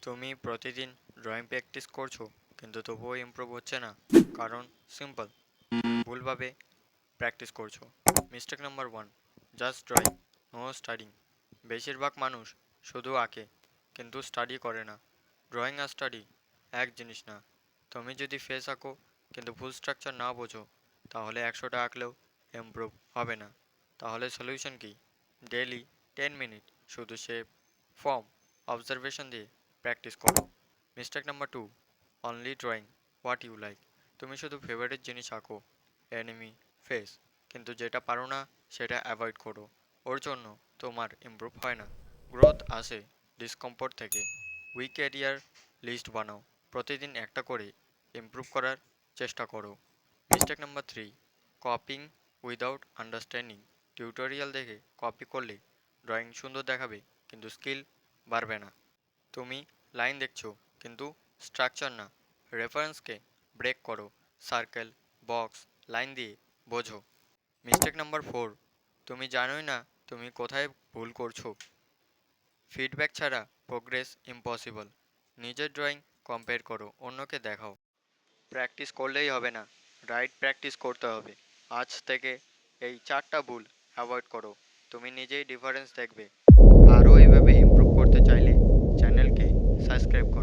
তুমি প্রতিদিন drawing practice করছো কিন্তু তবুও ইমপ্রুভ হচ্ছে না। কারণ সিম্পল, তুমি ভুলভাবে প্র্যাকটিস করছো। Mistake number one, just drawing, no studying. বেশিরভাগ মানুষ শুধু আঁকে কিন্তু স্টাডি করে না। ড্রয়িং আর স্টাডি এক জিনিস না। তুমি যদি ফেস আঁকো কিন্তু ফুল স্ট্রাকচার না বোঝো, তাহলে 100টা আঁকলেও ইমপ্রুভ হবে না। তাহলে সলিউশন কি? ডেইলি 10 মিনিট শুধু শেপ, ফর্ম, অবজারভেশন দিয়ে প্র্যাকটিস করো। Mistake number two, only drawing what you like. তুমি শুধু ফেভারিট জিনিস আঁকো, অ্যানিমি, ফেস, কিন্তু যেটা পারো না সেটা অ্যাভয়েড করো। ওর জন্য তোমার ইমপ্রুভ হয় না, গ্রোথ আসে ডিসকমফোর্ট থেকে। উইক এরিয়ার লিস্ট বানাও, প্রতিদিন একটা করে ইমপ্রুভ করার চেষ্টা করো। Mistake number three, copying without understanding. Tutorial দেখে কপি করলে ড্রয়িং সুন্দর দেখাবে কিন্তু স্কিল বাড়বে না। তুমি লাইন দেখছো কিন্তু স্ট্রাকচার না। রেফারেন্সকে ব্রেক করো, সার্কেল, বক্স, লাইন দিয়ে বোঝো। মিস্টেক নাম্বার ফোর, তুমি জানোই না তুমি কোথায় ভুল করছো। ফিডব্যাক ছাড়া প্রোগ্রেস ইম্পসিবল। নিজের ড্রয়িং কম্পেয়ার করো, অন্যকে দেখাও। প্র্যাকটিস করলেই হবে না, রাইট প্র্যাকটিস করতে হবে। আজ থেকে এই চারটা ভুল অ্যাভয়েড করো, তুমি নিজেই ডিফারেন্স দেখবে। আরও এইভাবে ইমপ্রুভ করতে চাইলে চ্যানেলকে সাবস্ক্রাইব করো।